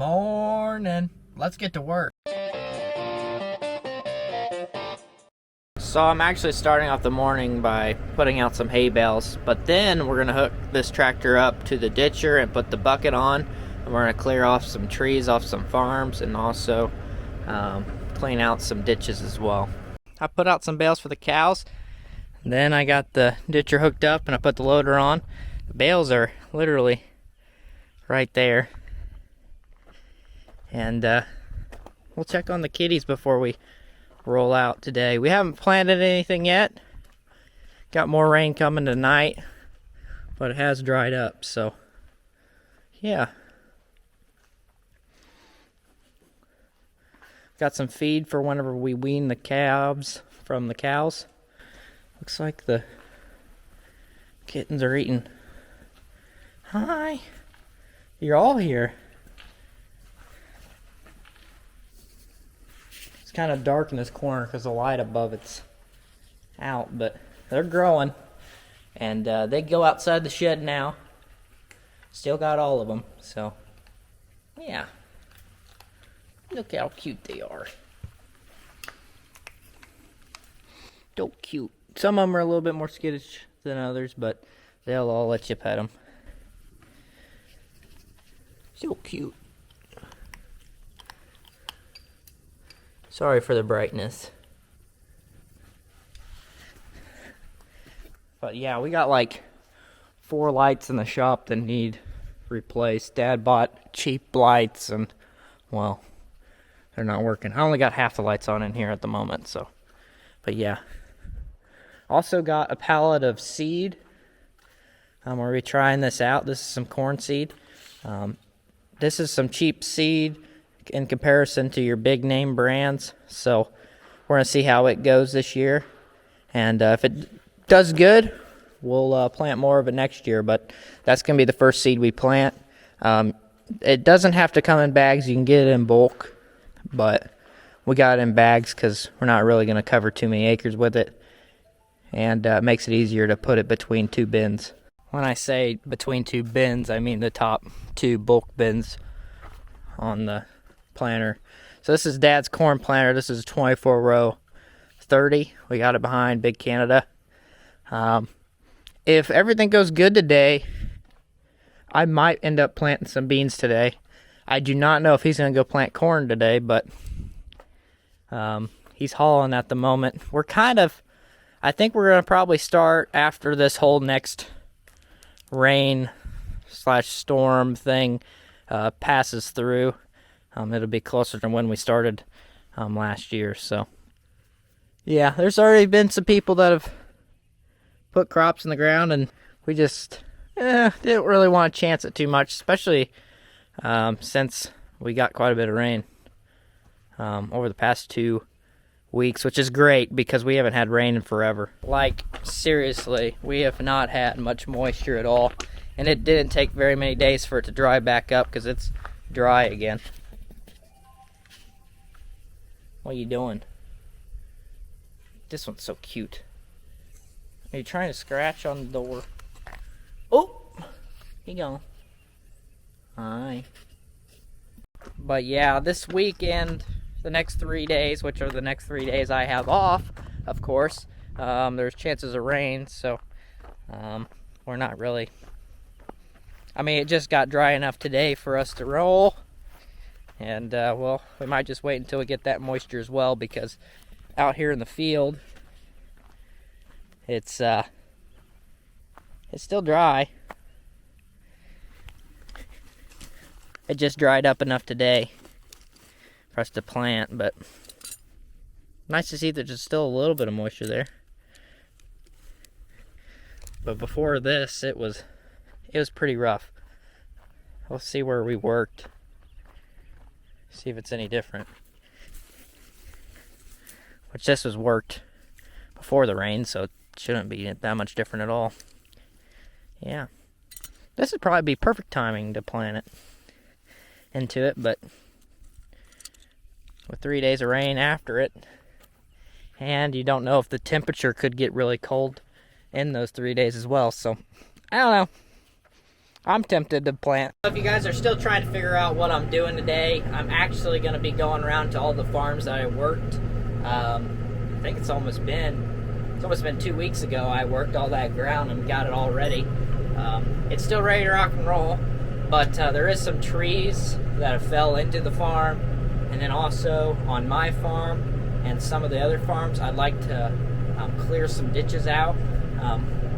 Morning. Let's get to work. So I'm actually starting off the morning by putting out some hay bales, but then we're gonna hook this tractor up to the ditcher and put the bucket on, and we're gonna clear off some trees off some farms and also clean out some ditches as well. I put out some bales for the cows, then I got the ditcher hooked up and I put the loader on. The bales are literally right there, and we'll check on the kitties before we roll out today. We haven't planted anything yet. Got more rain coming tonight, but it has dried up, so yeah. Got some feed for whenever we wean the calves from the cows. Looks like the kittens are eating. Hi, you're all here. It's kind of dark in this corner because the light above it's out, but they're growing, and they go outside the shed now. Still got all of them, so yeah. Look how cute they are. So cute. Some of them are a little bit more skittish than others, but they'll all let you pet them. So cute. Sorry for the brightness. But yeah, we got like 4 lights in the shop that need replaced. Dad bought cheap lights and, well, they're not working. I only got half the lights on in here at the moment, so. But yeah. Also got a pallet of seed. We're trying this out. This is some corn seed. This is some cheap seed in comparison to your big name brands, so we're gonna see how it goes this year, and if it does good, we'll plant more of it next year. But that's gonna be the first seed we plant. It doesn't have to come in bags. You can get it in bulk, but we got it in bags because we're not really gonna cover too many acres with it, and it makes it easier to put it between 2 bins. When I say between 2 bins, I mean the top 2 bulk bins on the planter. So this is Dad's corn planter. This is a 24 row 30. We got it behind Big Canada. If everything goes good today, I might end up planting some beans today. I do not know if he's going to go plant corn today, but he's hauling at the moment. I think we're going to probably start after this whole next rain/storm thing passes through. It'll be closer to when we started last year. So yeah, there's already been some people that have put crops in the ground, and we just didn't really want to chance it too much, especially since we got quite a bit of rain over the past 2 weeks, which is great because we haven't had rain in forever. Like, seriously, we have not had much moisture at all, and it didn't take very many days for it to dry back up because it's dry again. What are you doing? This one's so cute. Are you trying to scratch on the door? Oh! He gone. Hi. But yeah, this weekend, the next 3 days, which are the next 3 days I have off, of course, there's chances of rain, so we're not really... I mean, it just got dry enough today for us to roll. And, well, we might just wait until we get that moisture as well, because out here in the field, it's still dry. It just dried up enough today for us to plant, but nice to see that there's still a little bit of moisture there. But before this, it was pretty rough. We'll see where we worked. See if it's any different. Which this was worked before the rain, so it shouldn't be that much different at all. Yeah. This would probably be perfect timing to plant it into it, but with 3 days of rain after it, and you don't know if the temperature could get really cold in those 3 days as well, so I don't know. I'm tempted to plant. If you guys are still trying to figure out what I'm doing today, I'm actually going to be going around to all the farms that I worked. I think it's almost been 2 weeks ago I worked all that ground and got it all ready. It's still ready to rock and roll, but there is some trees that have fell into the farm, and then also on my farm and some of the other farms, I'd like to clear some ditches out,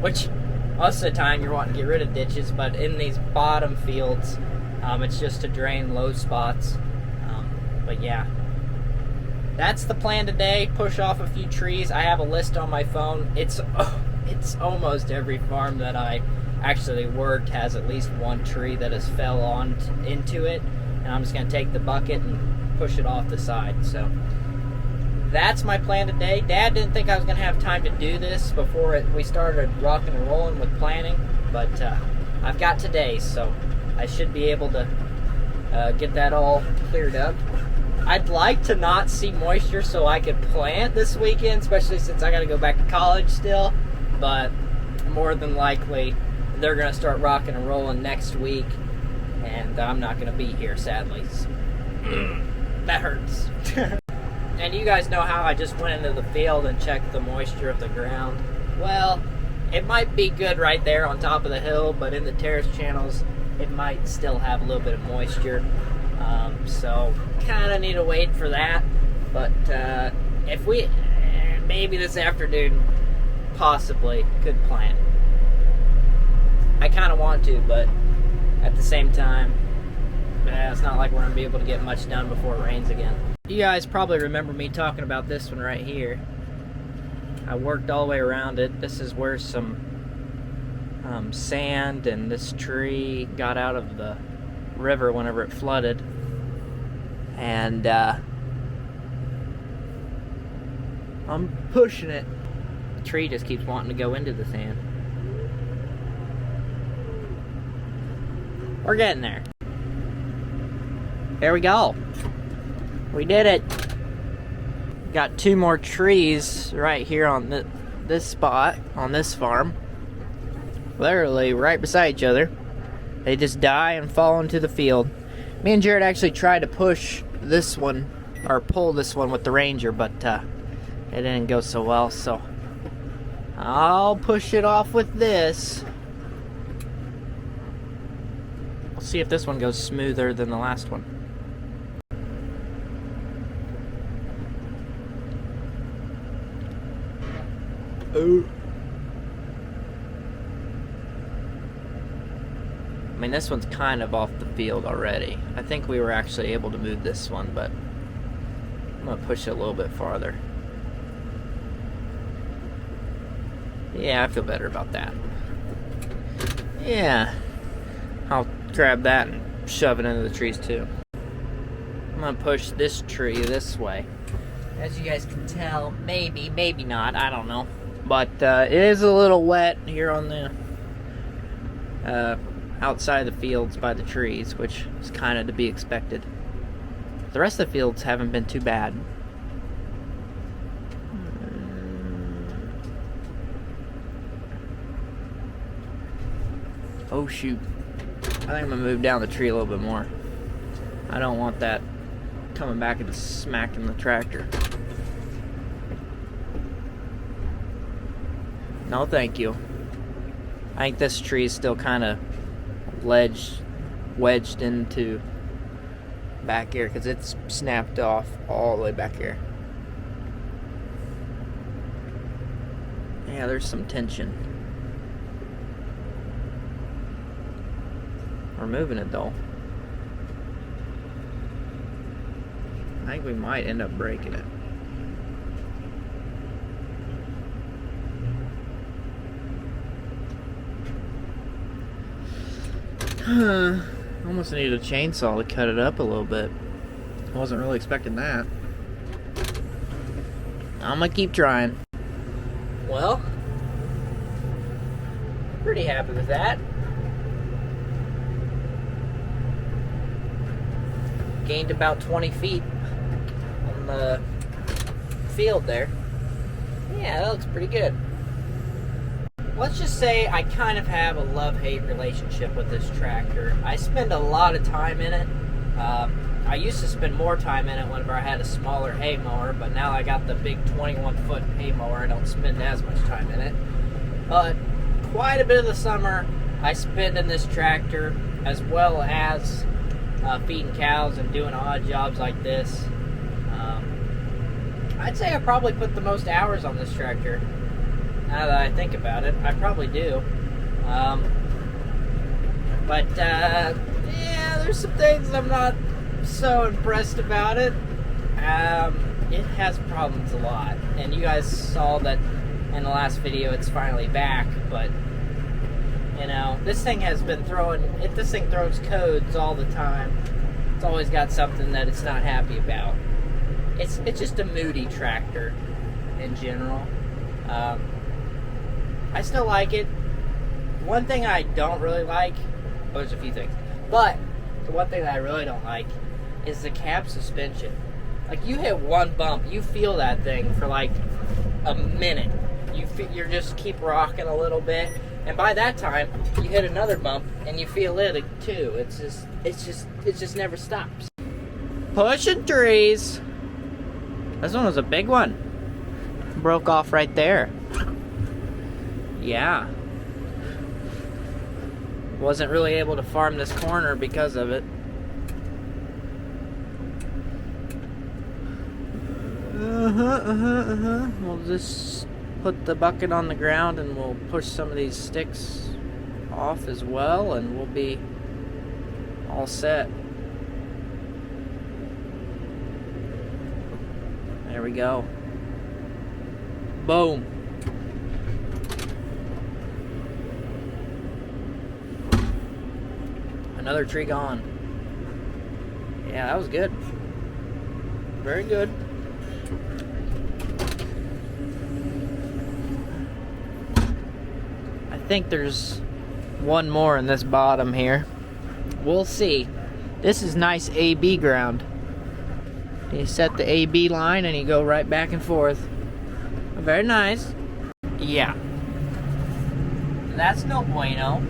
which most of the time you're wanting to get rid of ditches, but in these bottom fields, it's just to drain low spots. But yeah, that's the plan today. Push off a few trees. I have a list on my phone. It's almost every farm that I actually worked has at least one tree that has fell into it, and I'm just going to take the bucket and push it off the side. So that's my plan today. Dad didn't think I was going to have time to do this before we started rocking and rolling with planning, but I've got today, so I should be able to get that all cleared up. I'd like to not see moisture so I could plant this weekend, especially since I got to go back to college still, but more than likely they're going to start rocking and rolling next week, and I'm not going to be here, sadly. That hurts. And you guys know how I just went into the field and checked the moisture of the ground. Well, it might be good right there on top of the hill, but in the terrace channels, it might still have a little bit of moisture. So, kind of need to wait for that. But if we, maybe this afternoon, possibly could plant. I kind of want to, but at the same time, it's not like we're going to be able to get much done before it rains again. You guys probably remember me talking about this one right here. I worked all the way around it. This is where some sand and this tree got out of the river whenever it flooded. And I'm pushing it. The tree just keeps wanting to go into the sand. We're getting there. There we go. We did it. Got 2 more trees right here on this spot, on this farm. Literally right beside each other. They just die and fall into the field. Me and Jared actually tried to push this one, or pull this one with the Ranger, but it didn't go so well, so I'll push it off with this. We'll see if this one goes smoother than the last one. Ooh. I mean, this one's kind of off the field already. I think we were actually able to move this one, but I'm going to push it a little bit farther. Yeah, I feel better about that. Yeah. I'll grab that and shove it into the trees too. I'm going to push this tree this way. As you guys can tell, maybe not, I don't know. But it is a little wet here on the outside of the fields by the trees, which is kind of to be expected. The rest of the fields haven't been too bad. Oh shoot. I think I'm going to move down the tree a little bit more. I don't want that coming back and smacking the tractor. No, thank you. I think this tree is still kind of wedged into back here because it's snapped off all the way back here. Yeah, there's some tension. We're moving it though. I think we might end up breaking it. Almost needed a chainsaw to cut it up a little bit. I wasn't really expecting that. I'm gonna keep trying. Well, pretty happy with that. Gained about 20 feet on the field there. Yeah, that looks pretty good. let's just say I kind of have a love-hate relationship with this tractor. I spend a lot of time in it. I used to spend more time in it whenever I had a smaller hay mower, but now I got the big 21-foot hay mower. I don't spend as much time in it. But quite a bit of the summer I spend in this tractor, as well as feeding cows and doing odd jobs like this. I'd say I probably put the most hours on this tractor. Now that I think about it, I probably do. Yeah, there's some things I'm not so impressed about it. It has problems a lot, and you guys saw that in the last video. It's finally back, but you know, this thing has been this thing throws codes all the time. It's always got something that it's not happy about. It's just a moody tractor in general. I still like it. One thing I don't really like, well, there's a few things, but the one thing that I really don't like is the cab suspension. Like, you hit one bump, you feel that thing for like a minute. You're just keep rocking a little bit, and by that time you hit another bump and you feel it too. It just never stops. Pushing trees. This one was a big one. Broke off right there. Yeah. Wasn't really able to farm this corner because of it. We'll just put the bucket on the ground and we'll push some of these sticks off as well, and we'll be all set. There we go. Boom. Another tree gone. Yeah, that was good. Very good. I think there's one more in this bottom here. We'll see. This is nice AB ground. You set the AB line and you go right back and forth. Very nice. Yeah. That's no bueno.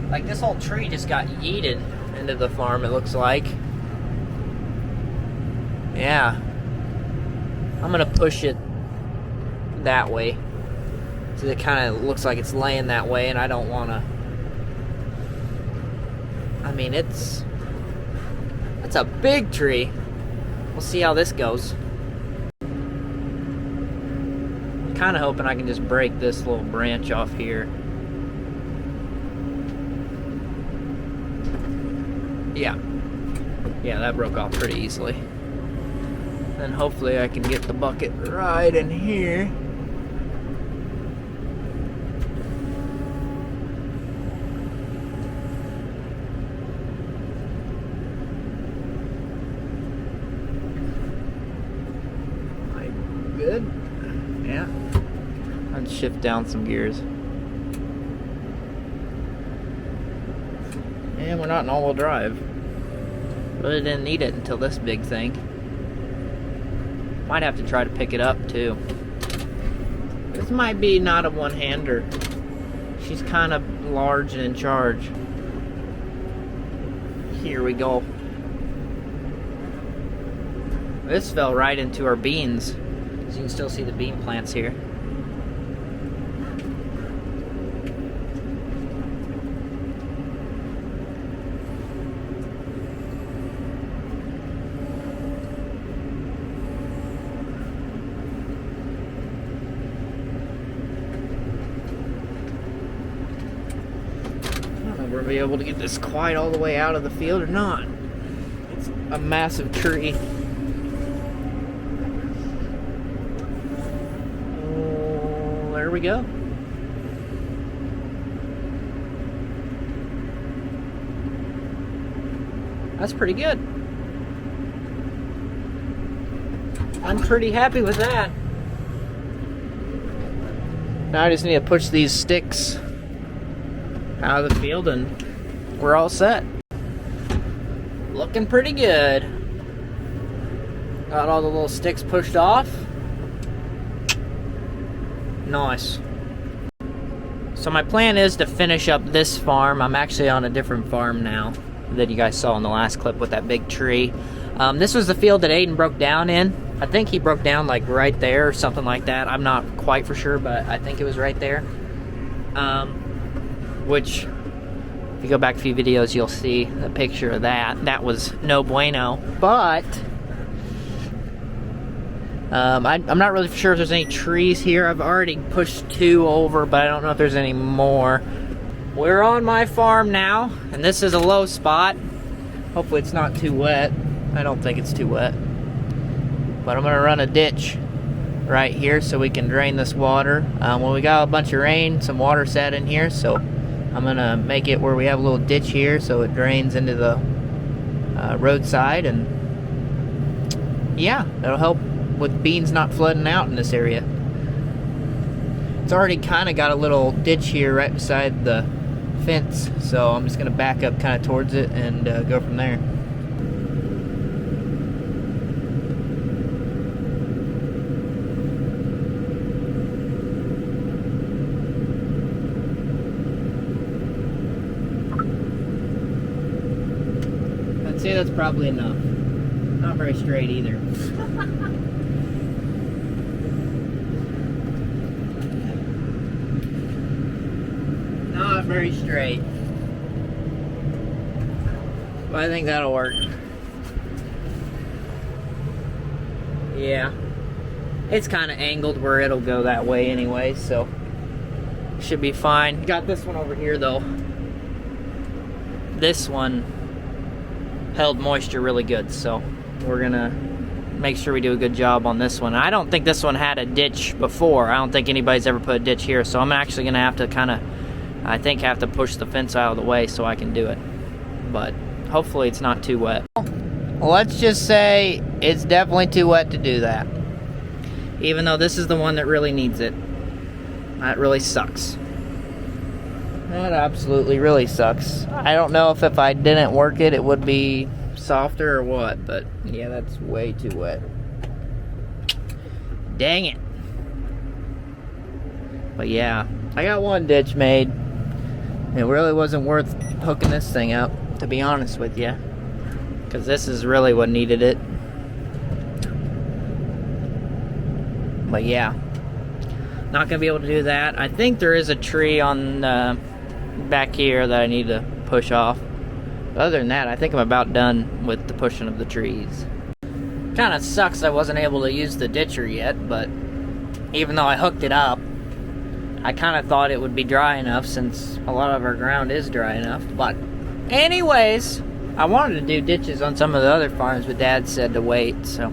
Like, this whole tree just got yeeted into the farm, it looks like. Yeah. I'm gonna push it that way. So it kind of looks like it's laying that way, and I don't wanna. I mean, it's a big tree. We'll see how this goes. I'm kind of hoping I can just break this little branch off here. Yeah, that broke off pretty easily. Then hopefully I can get the bucket right in here. Good. Yeah. I'd shift down some gears. And we're not in all-wheel drive. Really didn't need it until this big thing. Might have to try to pick it up too. This might be not a one-hander. She's kind of large and in charge. Here we go. This fell right into our beans. So you can still see the bean plants here. We'll be able to get this quite all the way out of the field or not. It's a massive tree. Oh, there we go. That's pretty good. I'm pretty happy with that. Now I just need to push these sticks out of the field and we're all set. Looking pretty good. Got all the little sticks pushed off. Nice. So my plan is to finish up this farm. I'm actually on a different farm now that you guys saw in the last clip with that big tree. This was the field that Aden broke down in. I think he broke down like right there or something like that. I'm not quite for sure, but I think it was right there. Which, if you go back a few videos, you'll see the picture of that. That was no bueno. But I'm not really sure if there's any trees here. I've already pushed 2 over, but I don't know if there's any more. We're on my farm now, and this is a low spot. Hopefully it's not too wet. I don't think it's too wet. But I'm gonna run a ditch right here so we can drain this water. When we got a bunch of rain, some water sat in here, so I'm gonna make it where we have a little ditch here so it drains into the roadside, and yeah, that'll help with beans not flooding out in this area. It's already kind of got a little ditch here right beside the fence, so I'm just gonna back up kind of towards it and go from there. I'd say that's probably enough. Not very straight either. Not very straight. But I think that'll work. Yeah. It's kind of angled where it'll go that way anyway, so should be fine. Got this one over here though. This one held moisture really good, so we're gonna make sure we do a good job on this one. I don't think this one had a ditch before. I don't think anybody's ever put a ditch here, so I'm actually gonna have to kind of, I think, have to push the fence out of the way so I can do it. But hopefully it's not too wet. Well, let's just say it's definitely too wet to do that. Even though this is the one that really needs it. That really sucks. That absolutely really sucks. I don't know if I didn't work it, it would be softer or what, but yeah, that's way too wet. Dang it. But yeah, I got one ditch made. It really wasn't worth hooking this thing up, to be honest with you, because this is really what needed it. But yeah, not gonna be able to do that. I think there is a tree on back here that I need to push off. But other than that, I think I'm about done with the pushing of the trees. Kind of sucks I wasn't able to use the ditcher yet, but even though I hooked it up, I kind of thought it would be dry enough since a lot of our ground is dry enough. But anyways, I wanted to do ditches on some of the other farms, but Dad said to wait, so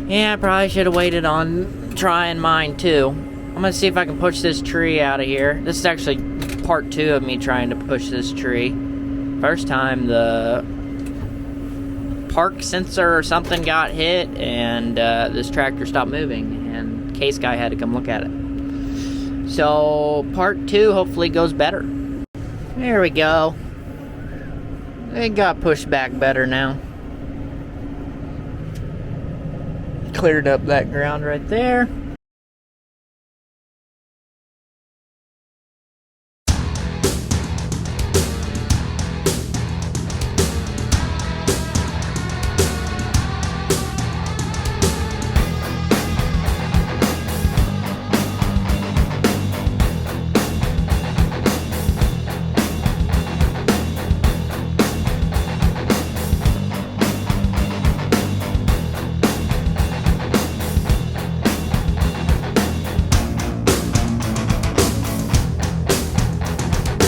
yeah, I probably should have waited on trying mine too. I'm gonna see if I can push this tree out of here. This is actually part 2 of me trying to push this tree. First time the park sensor or something got hit and this tractor stopped moving and case guy had to come look at it. So part 2 hopefully goes better. There we go. It got pushed back better now. Cleared up that ground right there.